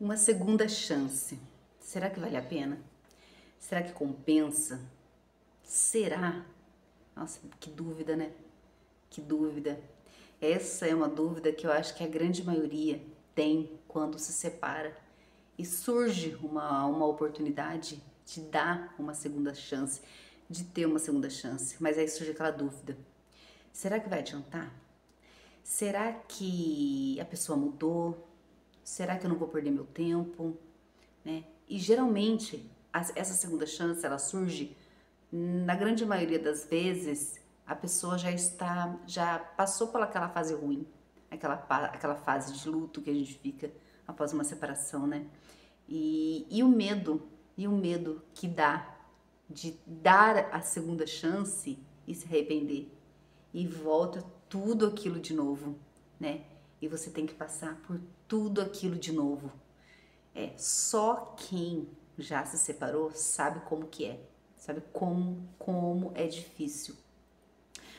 Uma segunda chance. Será que vale a pena? Será que compensa? Será? Nossa, que dúvida, né? Que dúvida. Essa é uma dúvida que eu acho que a grande maioria tem quando se separa e surge uma oportunidade de dar uma segunda chance, de ter uma segunda chance, mas aí surge aquela dúvida: será que vai adiantar? Será que a pessoa mudou? Será que eu não vou perder meu tempo? Né? E geralmente essa segunda chance ela surge na grande maioria das vezes a pessoa já passou por aquela fase ruim, aquela fase de luto que a gente fica após uma separação, né? E o medo que dá de dar a segunda chance e se arrepender e volta tudo aquilo de novo, né? E você tem que passar por tudo aquilo de novo. Só quem já se separou sabe como que é, sabe como é difícil.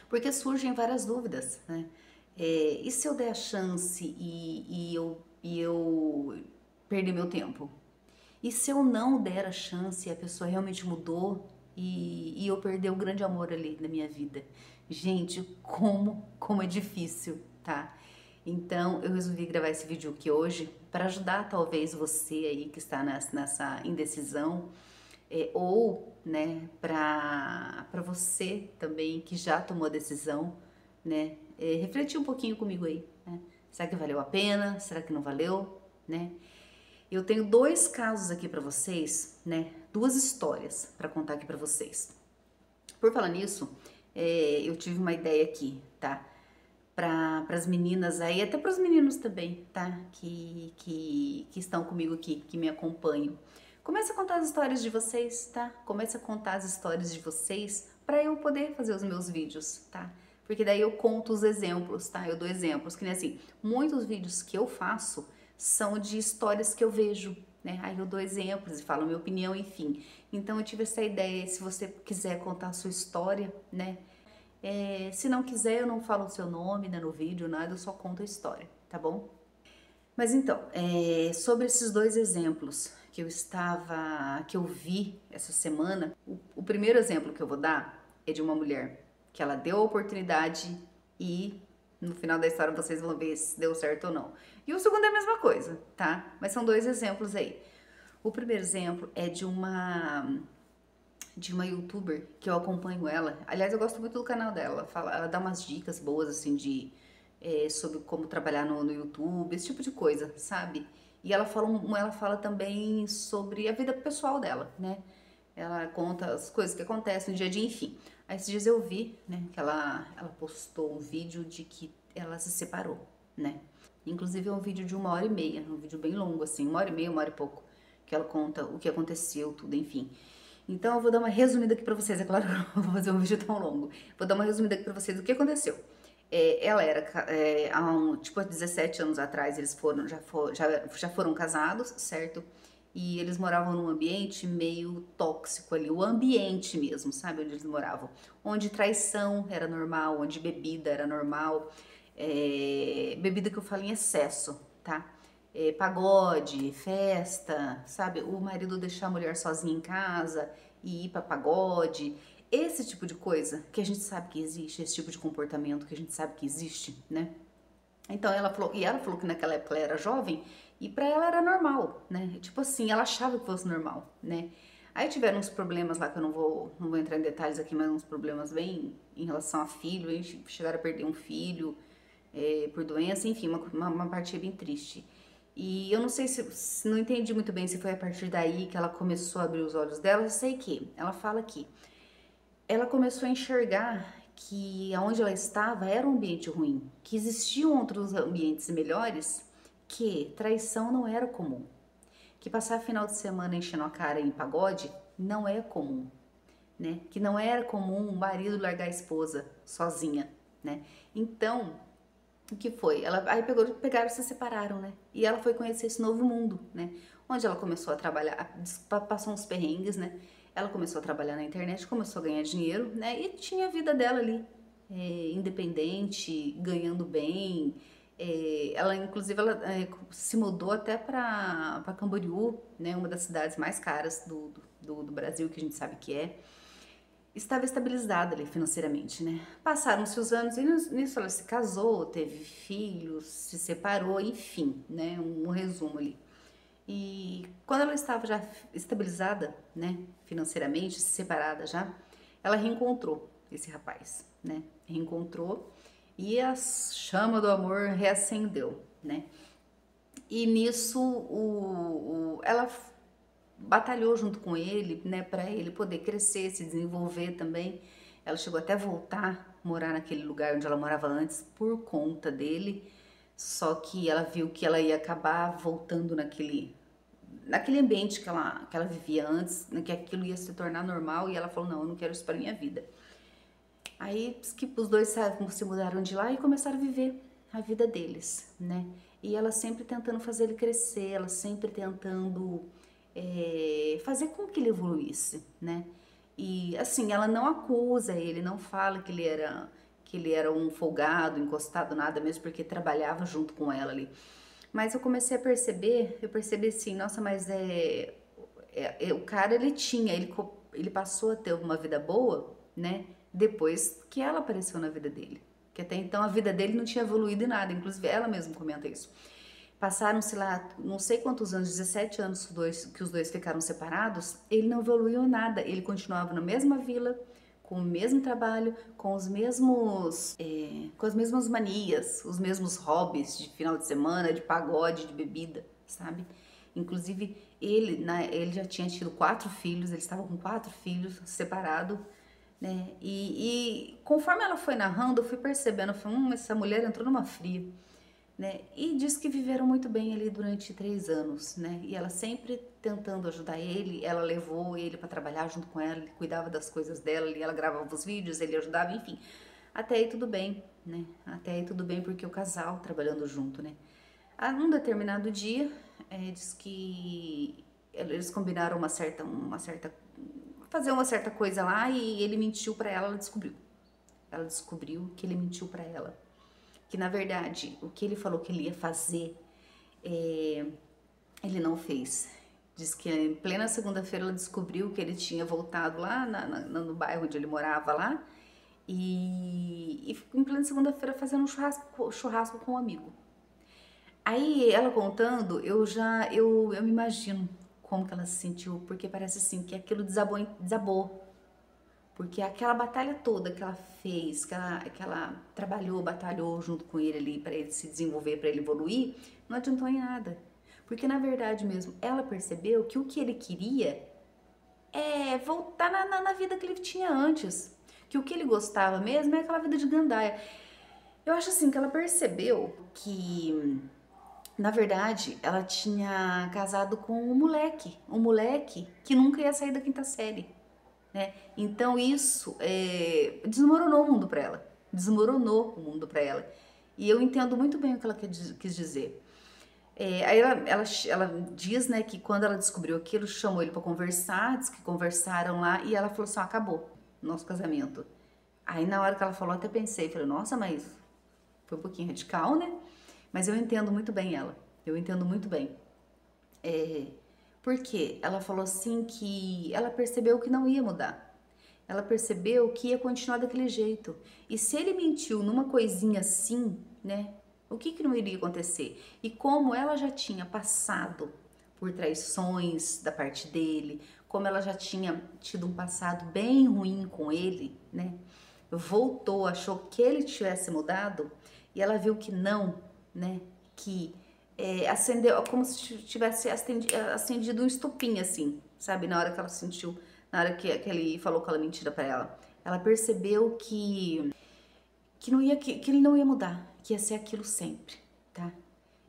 Porque surgem várias dúvidas, né? E se eu der a chance e eu perder meu tempo? E se eu não der a chance e a pessoa realmente mudou e eu perder o grande amor ali na minha vida? Gente, como é difícil, tá? Então eu resolvi gravar esse vídeo aqui hoje para ajudar talvez você aí que está nessa indecisão, ou né, para você também que já tomou a decisão, né, refletir um pouquinho comigo aí, né? Será que valeu a pena? Será que não valeu, né? Eu tenho dois casos aqui para vocês, né? Duas histórias para contar aqui para vocês. Por falar nisso, eu tive uma ideia aqui, tá? Para as meninas aí, até para os meninos também, tá? Que estão comigo aqui, que me acompanham. Comece a contar as histórias de vocês, tá? Comece a contar as histórias de vocês para eu poder fazer os meus vídeos, tá? Porque daí eu conto os exemplos, tá? Eu dou exemplos, que nem assim, muitos vídeos que eu faço são de histórias que eu vejo, né? Aí eu dou exemplos e falo minha opinião, enfim. Então eu tive essa ideia, se você quiser contar a sua história, né? Se não quiser, eu não falo o seu nome, né, no vídeo, nada, eu só conto a história, tá bom? Mas então, sobre esses dois exemplos que eu vi essa semana, o primeiro exemplo que eu vou dar é de uma mulher que ela deu a oportunidade e no final da história vocês vão ver se deu certo ou não. E o segundo é a mesma coisa, tá? Mas são dois exemplos aí. O primeiro exemplo é de uma youtuber que eu acompanho ela. Aliás, eu gosto muito do canal dela. Ela dá umas dicas boas, assim, sobre como trabalhar no YouTube, esse tipo de coisa, sabe? E ela fala também sobre a vida pessoal dela, né? Ela conta as coisas que acontecem no dia a dia, enfim. Aí esses dias eu vi, né, que ela postou um vídeo de que ela se separou, né? Inclusive é um vídeo de 1h30, um vídeo bem longo, assim, 1h30, 1h e pouco, que ela conta o que aconteceu, tudo, enfim. Então eu vou dar uma resumida aqui pra vocês, é claro que eu não vou fazer um vídeo tão longo. Vou dar uma resumida aqui pra vocês do que aconteceu. Ela era, tipo, há 17 anos atrás, eles já foram casados, certo? E eles moravam num ambiente meio tóxico ali, o ambiente mesmo, sabe, onde eles moravam. Onde traição era normal, onde bebida era normal. Bebida que eu falo em excesso, tá? Pagode, festa, sabe? O marido deixar a mulher sozinha em casa e ir pra pagode. Esse tipo de coisa que a gente sabe que existe, esse tipo de comportamento que a gente sabe que existe, né? Então ela falou que naquela época ela era jovem e pra ela era normal, né? Tipo assim, ela achava que fosse normal, né? Aí tiveram uns problemas lá que eu não vou entrar em detalhes aqui, mas uns problemas bem em relação a filho, eles chegaram a perder um filho por doença, enfim, uma parte bem triste. E eu não sei se não entendi muito bem se foi a partir daí que ela começou a abrir os olhos dela. Eu sei que ela fala que ela começou a enxergar que aonde ela estava era um ambiente ruim, que existiam outros ambientes melhores, que traição não era comum, que passar final de semana enchendo a cara em pagode não é comum, né? Que não era comum o marido largar a esposa sozinha, né? Então, o que foi? Aí pegaram e se separaram, né? E ela foi conhecer esse novo mundo, né? Onde ela começou a trabalhar, passou uns perrengues, né? Ela começou a trabalhar na internet, começou a ganhar dinheiro, né? E tinha a vida dela ali, independente, ganhando bem, Ela, inclusive, ela se mudou até para Camboriú, né, uma das cidades mais caras do Brasil, que a gente sabe que é. Estava estabilizada ali financeiramente, né? Passaram-se os anos e nisso ela se casou, teve filhos, se separou, enfim, né? Um resumo ali. E quando ela estava já estabilizada, né, financeiramente, separada já, ela reencontrou esse rapaz, né? Reencontrou e a chama do amor reacendeu, né? E nisso ela batalhou junto com ele, né, para ele poder crescer, se desenvolver também. Ela chegou até a voltar a morar naquele lugar onde ela morava antes por conta dele. Só que ela viu que ela ia acabar voltando naquele ambiente que ela vivia antes, né, que aquilo ia se tornar normal, e ela falou, não, eu não quero isso para minha vida. Aí que os dois se mudaram de lá e começaram a viver a vida deles, né? E ela sempre tentando fazer ele crescer, ela sempre tentando fazer com que ele evoluísse, né? E assim, ela não acusa ele, não fala que ele era um folgado, encostado, nada, mesmo porque trabalhava junto com ela ali. Mas eu comecei a perceber, eu percebi assim, nossa, mas o cara ele passou a ter uma vida boa, né? Depois que ela apareceu na vida dele. Que até então a vida dele não tinha evoluído em nada, inclusive ela mesma comenta isso. Passaram-se lá não sei quantos anos, 17 anos que os dois ficaram separados, ele não evoluiu nada, ele continuava na mesma vila, com o mesmo trabalho, com as mesmas manias, os mesmos hobbies de final de semana, de pagode, de bebida, sabe? Inclusive, ele já tinha tido 4 filhos, eles estavam com 4 filhos, separado, né? E conforme ela foi narrando, eu fui percebendo, eu falei, essa mulher entrou numa fria, né? E diz que viveram muito bem ali durante 3 anos, né? E ela sempre tentando ajudar ele, ela levou ele para trabalhar junto com ela, ele cuidava das coisas dela, e ela gravava os vídeos, ele ajudava, enfim. Até aí tudo bem, né? Até aí tudo bem porque o casal trabalhando junto, né? A um determinado dia, diz que eles combinaram fazer uma certa coisa lá e ele mentiu para ela, ela descobriu. Ela descobriu que ele mentiu para ela, que na verdade o que ele falou que ele ia fazer, é, ele não fez. Diz que em plena segunda-feira ela descobriu que ele tinha voltado lá no bairro onde ele morava lá e em plena segunda-feira fazendo um churrasco com um amigo. Aí ela contando, eu me imagino como que ela se sentiu, porque parece assim que aquilo desabou. Porque aquela batalha toda que ela fez, que ela trabalhou, batalhou junto com ele ali para ele se desenvolver, para ele evoluir, não adiantou em nada. Porque na verdade mesmo, ela percebeu que o que ele queria é voltar na vida que ele tinha antes. Que o que ele gostava mesmo é aquela vida de gandaia. Eu acho assim que ela percebeu que, na verdade, ela tinha casado com um moleque que nunca ia sair da quinta série, né? Então isso desmoronou o mundo para ela, desmoronou o mundo para ela. E eu entendo muito bem o que ela quis dizer. Aí ela diz, né, que quando ela descobriu aquilo, chamou ele para conversar, diz que conversaram lá e ela falou assim, acabou nosso casamento. Aí na hora que ela falou, até pensei, falei, nossa, mas foi um pouquinho radical, né? Mas eu entendo muito bem ela, eu entendo muito bem. É, porque ela falou assim que ela percebeu que não ia mudar. Ela percebeu que ia continuar daquele jeito. E se ele mentiu numa coisinha assim, né? O que não iria acontecer? E como ela já tinha passado por traições da parte dele, como ela já tinha tido um passado bem ruim com ele, né? Voltou, achou que ele tivesse mudado e ela viu que não, né? Que acendeu, como se tivesse acendido um estopim assim, sabe? Na hora que ela sentiu, na hora que ele falou aquela mentira pra ela, ela percebeu que ele não ia mudar, que ia ser aquilo sempre, tá?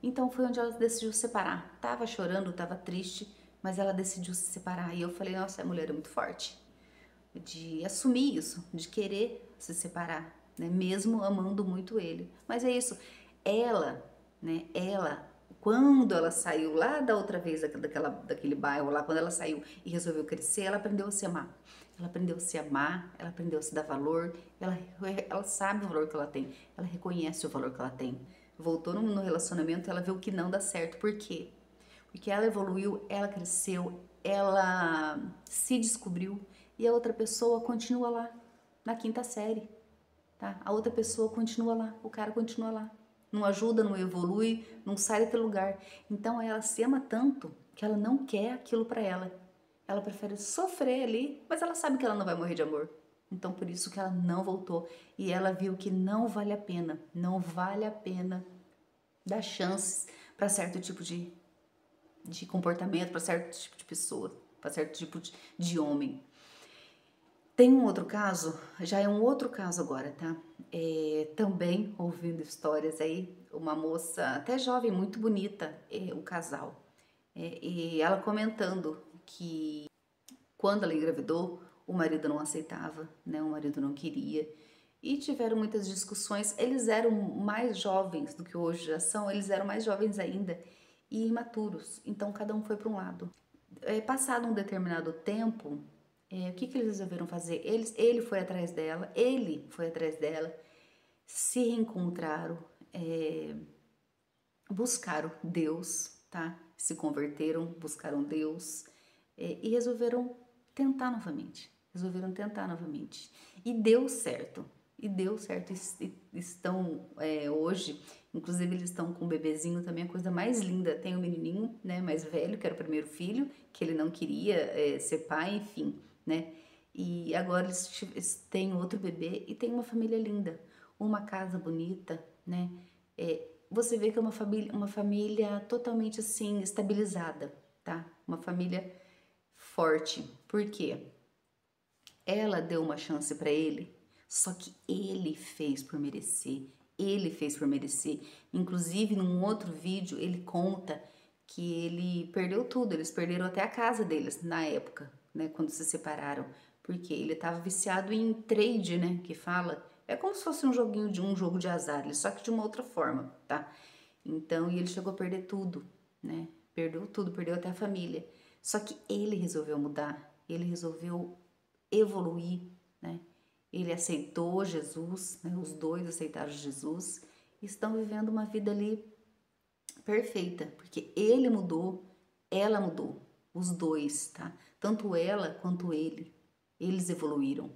Então foi onde ela decidiu separar. Tava chorando, tava triste, mas ela decidiu se separar. E eu falei, nossa, a mulher é muito forte de assumir isso, de querer se separar, né? Mesmo amando muito ele. Mas é isso, ela, né? Quando ela saiu lá da outra vez daquele bairro lá, quando ela saiu e resolveu crescer, ela aprendeu a se amar. Ela aprendeu a se amar, ela aprendeu a se dar valor, ela sabe o valor que ela tem, ela reconhece o valor que ela tem, voltou no relacionamento, ela viu que não dá certo. Por quê? Porque ela evoluiu, ela cresceu, ela se descobriu e a outra pessoa continua lá, na quinta série, tá? A outra pessoa continua lá, o cara continua lá. Não ajuda, não evolui, não sai daquele lugar. Então ela se ama tanto que ela não quer aquilo pra ela. Ela prefere sofrer ali, mas ela sabe que ela não vai morrer de amor. Então por isso que ela não voltou. E ela viu que não vale a pena, não vale a pena dar chances para certo tipo de comportamento, para certo tipo de pessoa, para certo tipo de homem. Tem um outro caso, já é um outro caso agora, tá? Também ouvindo histórias aí, uma moça até jovem, muito bonita, o casal. E ela comentando que quando ela engravidou, o marido não aceitava, né? O marido não queria. E tiveram muitas discussões. Eles eram mais jovens do que hoje já são, eles eram mais jovens ainda e imaturos. Então cada um foi para um lado. Passado um determinado tempo, o que eles resolveram fazer? Ele foi atrás dela, se reencontraram, buscaram Deus, tá? Se converteram, buscaram Deus e resolveram tentar novamente. Resolveram tentar novamente. E deu certo. E deu certo. Estão hoje, inclusive eles estão com um bebezinho também, a coisa mais linda. Tem um menininho, né, mais velho, que era o primeiro filho, que ele não queria ser pai, enfim, né? E agora eles têm outro bebê e tem uma família linda, uma casa bonita, né? Você vê que é uma família totalmente assim estabilizada, tá? Uma família forte. Por quê? Ela deu uma chance para ele, só que ele fez por merecer. Ele fez por merecer. Inclusive, num outro vídeo, ele conta que ele perdeu tudo. Eles perderam até a casa deles na época, né? Quando se separaram. Porque ele estava viciado em trade, né? Que fala. É como se fosse um joguinho de um jogo de azar, só que de uma outra forma, tá? Então, e ele chegou a perder tudo, né? Perdeu tudo, perdeu até a família. Só que ele resolveu mudar. Ele resolveu evoluir, né? Ele aceitou Jesus, né? Os dois aceitaram Jesus e estão vivendo uma vida ali perfeita, porque ele mudou, ela mudou, os dois, tá? Tanto ela quanto ele, eles evoluíram.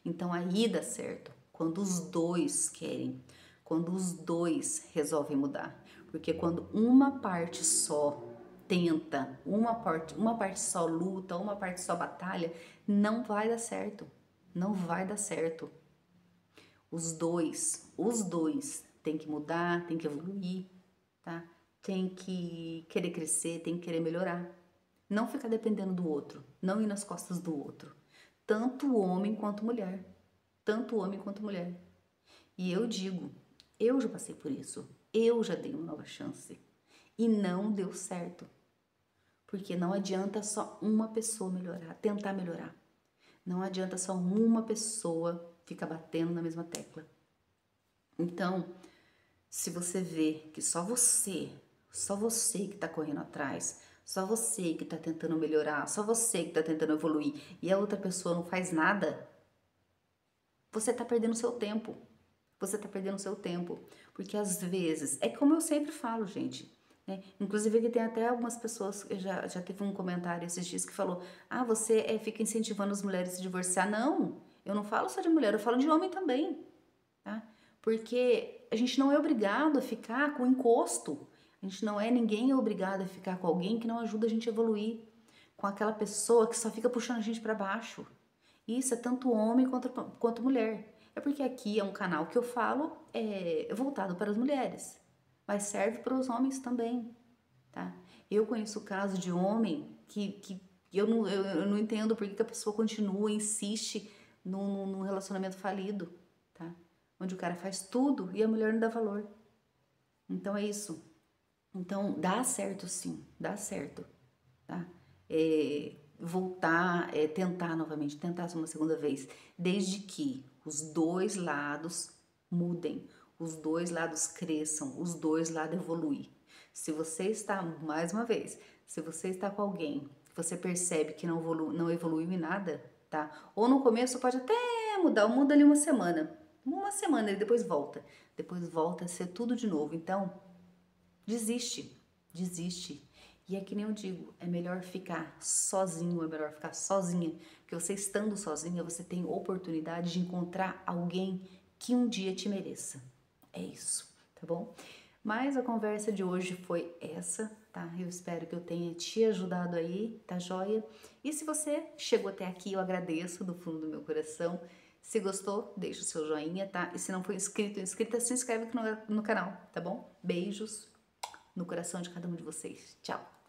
Então aí dá certo, quando os dois querem, quando os dois resolvem mudar, porque quando uma parte só tenta, uma parte só luta, uma parte só batalha, não vai dar certo. Não vai dar certo. Os dois têm que mudar, têm que evoluir, tá? Tem que querer crescer, tem que querer melhorar. Não ficar dependendo do outro, não ir nas costas do outro. Tanto homem quanto mulher. Tanto homem quanto mulher. E eu digo, eu já passei por isso. Eu já dei uma nova chance. E não deu certo. Porque não adianta só uma pessoa melhorar, tentar melhorar. Não adianta só uma pessoa ficar batendo na mesma tecla. Então, se você vê que só você que tá correndo atrás, só você que tá tentando melhorar, só você que tá tentando evoluir e a outra pessoa não faz nada, você tá perdendo seu tempo. Você tá perdendo seu tempo. Porque às vezes, é como eu sempre falo, gente, né? Inclusive aqui tem até algumas pessoas, já teve um comentário esses dias que falou: ah, você fica incentivando as mulheres a se divorciar. Não, eu não falo só de mulher, eu falo de homem também, tá? Porque a gente não é obrigado a ficar com encosto. A gente não é, ninguém é obrigado a ficar com alguém que não ajuda a gente a evoluir. Com aquela pessoa que só fica puxando a gente para baixo. Isso é tanto homem quanto mulher. É porque aqui é um canal que eu falo voltado para as mulheres, mas serve para os homens também, tá? Eu conheço o caso de homem que eu não entendo por que a pessoa continua, insiste num relacionamento falido, tá? Onde o cara faz tudo e a mulher não dá valor. Então é isso. Então dá certo sim, dá certo, tá? Voltar, tentar novamente, tentar uma segunda vez, desde que os dois lados mudem, os dois lados cresçam, os dois lados evoluem. Se você está, mais uma vez, se você está com alguém que você percebe que não evoluiu em nada, tá? Ou no começo pode até mudar, muda ali uma semana, Uma semana, ele depois volta. Depois volta a ser tudo de novo. Então, desiste, desiste. E é que nem eu digo, é melhor ficar sozinho, é melhor ficar sozinha, porque você estando sozinha, você tem oportunidade de encontrar alguém que um dia te mereça. É isso, tá bom? Mas a conversa de hoje foi essa, tá? Eu espero que eu tenha te ajudado aí, tá joia? E se você chegou até aqui, eu agradeço do fundo do meu coração. Se gostou, deixa o seu joinha, tá? E se não for inscrito ou inscrita, se inscreve aqui no canal, tá bom? Beijos no coração de cada um de vocês. Tchau!